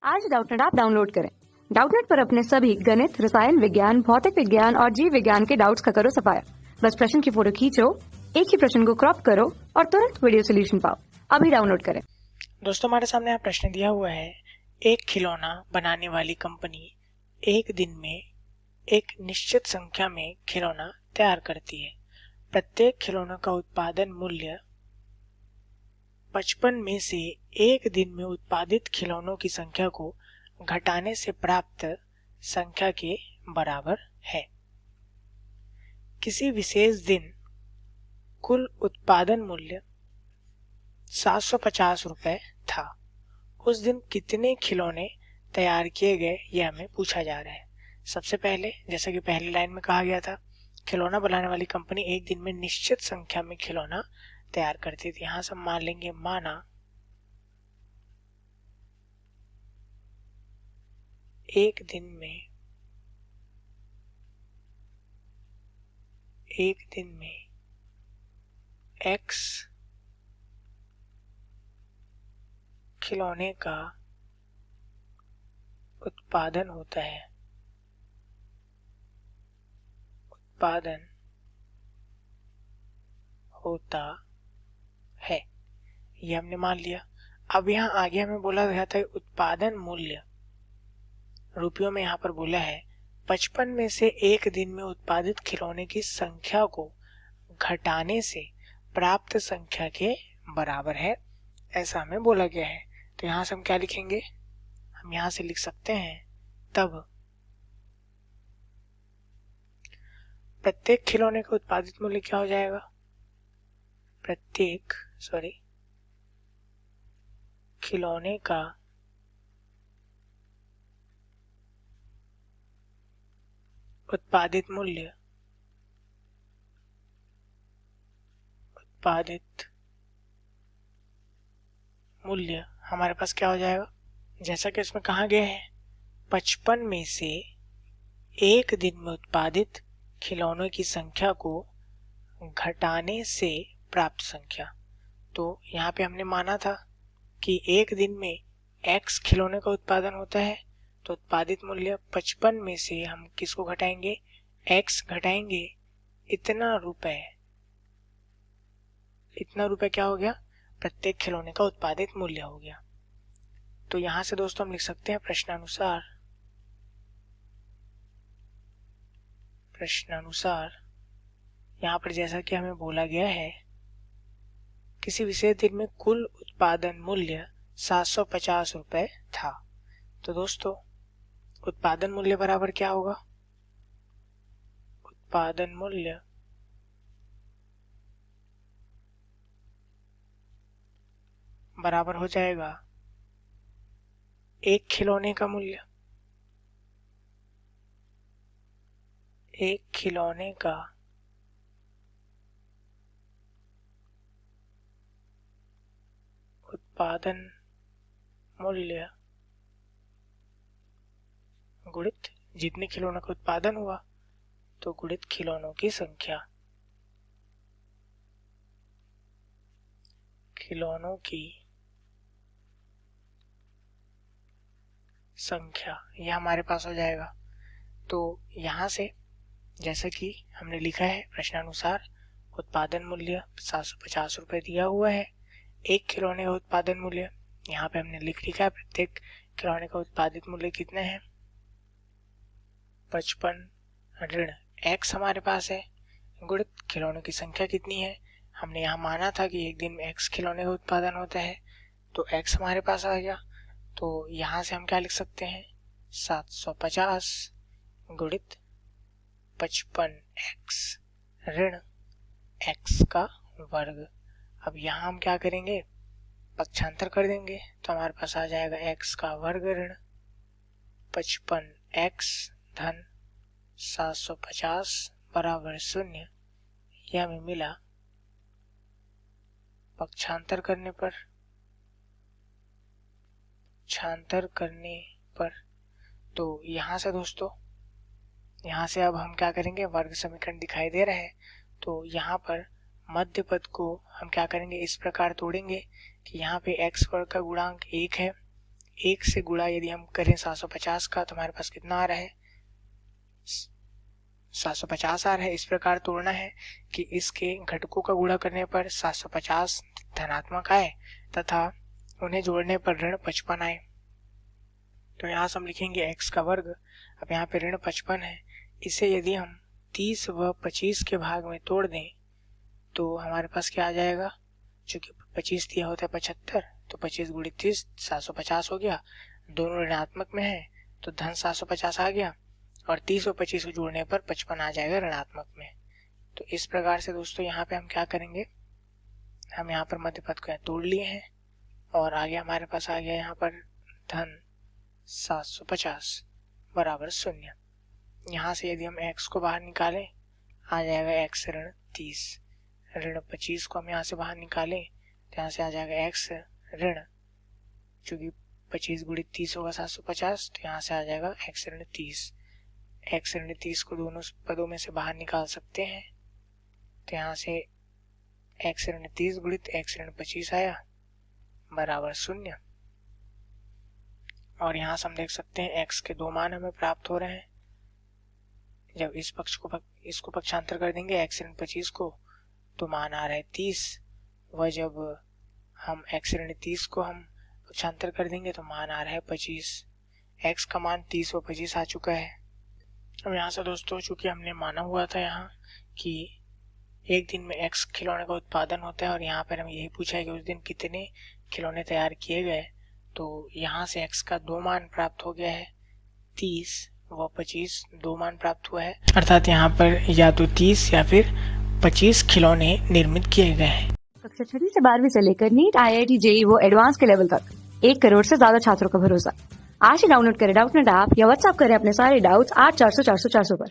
आज Doubtnut app download करें। Doubtnut पर अपने सभी गणित, रसायन विज्ञान, भौतिक विज्ञान और जीव विज्ञान के डाउट्स का करो सफाया। बस प्रश्न की फोटो खींचो, एक ही प्रश्न को क्रॉप करो और तुरंत वीडियो सोल्यूशन पाओ। अभी डाउनलोड करें। दोस्तों, हमारे सामने यहाँ प्रश्न दिया हुआ है, एक खिलौना बनाने वाली कंपनी एक दिन में एक निश्चित संख्या में खिलौना तैयार करती है। प्रत्येक खिलौने का उत्पादन मूल्य 55 में से एक दिन में उत्पादित खिलौनों की संख्या को घटाने से प्राप्त संख्या के बराबर है। किसी विशेष दिन कुल उत्पादन मूल्य 750 रुपए था। उस दिन कितने खिलौने तैयार किए गए, यह हमें पूछा जा रहा है। सबसे पहले, जैसा कि पहली लाइन में कहा गया था, खिलौना बनाने वाली कंपनी एक दिन में निश्चित संख्या में खिलौना तैयार करती थी। यहां से हम मान लेंगे, माना एक दिन में X खिलौने का उत्पादन होता है। ये हमने मान लिया। अब यहाँ आगे हमें बोला गया था उत्पादन मूल्य, रुपयों में यहाँ पर बोला है 55 में से एक दिन में उत्पादित खिलौने की संख्या को घटाने से प्राप्त संख्या के बराबर है, ऐसा हमें बोला गया है। तो यहाँ से हम क्या लिखेंगे, हम यहाँ से लिख सकते हैं, तब प्रत्येक खिलौने का उत्पादित मूल्य क्या हो जाएगा, प्रत्येक खिलौने का उत्पादित मूल्य हमारे पास क्या हो जाएगा, जैसा कि इसमें कहा गया है 55 में से एक दिन में उत्पादित खिलौनों की संख्या को घटाने से प्राप्त संख्या। तो यहाँ पे हमने माना था कि एक दिन में X खिलौने का उत्पादन होता है, तो उत्पादित मूल्य 55 में से हम किसको घटाएंगे, X घटाएंगे इतना रुपए क्या हो गया, प्रत्येक खिलौने का उत्पादित मूल्य हो गया। तो यहां से दोस्तों हम लिख सकते हैं, प्रश्नानुसार यहाँ पर जैसा कि हमें बोला गया है, किसी विशेष दिन में कुल उत्पादन मूल्य 750 रुपए था। तो दोस्तों, उत्पादन मूल्य बराबर क्या होगा, उत्पादन मूल्य बराबर हो जाएगा एक खिलौने का मूल्य, एक खिलौने का उत्पादन मूल्य गुणित जितने खिलौनों का उत्पादन हुआ तो गुणित खिलौनों की संख्या। यह हमारे पास हो जाएगा। तो यहाँ से जैसा कि हमने लिखा है, प्रश्नानुसार उत्पादन मूल्य 750 रुपए दिया हुआ है। एक खिलौने का उत्पादन मूल्य यहाँ पे हमने लिख लिखा है, प्रत्येक खिलौने का उत्पादित मूल्य कितना है, 55 ऋण X हमारे पास है, गुणित खिलौनों की संख्या कितनी है, हमने यहाँ माना था कि एक दिन में X खिलौने का उत्पादन होता है, तो X हमारे पास आ गया। तो यहाँ से हम क्या लिख सकते हैं, 750 गुणित 55x ऋण x का वर्ग। अब यहाँ हम क्या करेंगे, पक्षांतर कर देंगे, तो हमारे पास आ जाएगा x का वर्ग ऋण 55x धन 750 बराबर 0। यह हमें मिला। पक्षांतर करने पर तो यहाँ से दोस्तों, यहाँ से अब हम क्या करेंगे, वर्ग समीकरण दिखाई दे रहा है, तो यहाँ पर मध्य पद को हम क्या करेंगे, इस प्रकार तोड़ेंगे कि यहाँ पे x वर्ग का गुणांक 1 है, 1 से गुणा यदि हम करें 750 का तो हमारे पास कितना आ रहा है, 750 आ रहा है। इस प्रकार तोड़ना है कि इसके घटकों का गुणा करने पर 750 धनात्मक आए तथा उन्हें जोड़ने पर ऋण 55 आए। तो यहाँ से हम लिखेंगे x का वर्ग। अब यहाँ पे ऋण 55 है, इसे यदि हम 30 व 25 के भाग में तोड़ दें तो हमारे पास क्या आ जाएगा, चूंकि 25 दिया होता है 75, तो 25 गुणित 30 750 हो गया। दोनों ऋणात्मक में है तो धन 750 आ गया और 30 और 25 को जोड़ने पर 55 आ जाएगा ऋणात्मक में। तो इस प्रकार से दोस्तों यहाँ पे हम क्या करेंगे, हम यहाँ पर मध्य पद को तोड़ लिए हैं और आगे हमारे पास आ गया यहाँ पर धन 750 बराबर 0। यहाँ से यदि हम x को बाहर निकालें आ जाएगा x ऋण 30, ऋण 25 को हम यहाँ से बाहर निकालें तो यहाँ से आ जाएगा x ऋण, चूंकि 25 गुणित 30 होगा 750, तो यहाँ से आ जाएगा x ऋण 30। x ऋण 30 को दोनों पदों में से बाहर निकाल सकते हैं, तो यहाँ से x ऋण 30 गुणित x ऋण 25 आया बराबर 0। और यहाँ से हम देख सकते हैं x के दो मान हमें प्राप्त हो रहे हैं। जब इस पक्ष को इसको पक्षांतर कर देंगे x ऋण 25 को तो मान आ रहा है 30, व जब हम x ऋण 30 को हम पक्षांतर कर देंगे तो मान आ रहा है 25। x का मान 30 व 25 आ चुका है। अब यहाँ से दोस्तों चूंकि हमने माना हुआ था यहाँ कि एक दिन में x खिलौने का उत्पादन होता है और यहाँ पर हमें यही पूछा है कि उस दिन कितने खिलौने तैयार किए गए, तो यहाँ से x का दो मान प्राप्त हो गया है, 30 व 25 दो मान प्राप्त हुआ है, अर्थात यहाँ पर या तो 30 या फिर 25 खिलौने निर्मित किए गए हैं। कक्षा 6वीं से 12वीं से लेकर नीट, IIT, JEE वो एडवांस के लेवल तक 1 करोड़ से ज्यादा छात्रों का भरोसा। आज ही डाउनलोड करें डाउटनेट ऐप या व्हाट्सएप करें अपने सारे डाउट्स 8400 400 400 पर।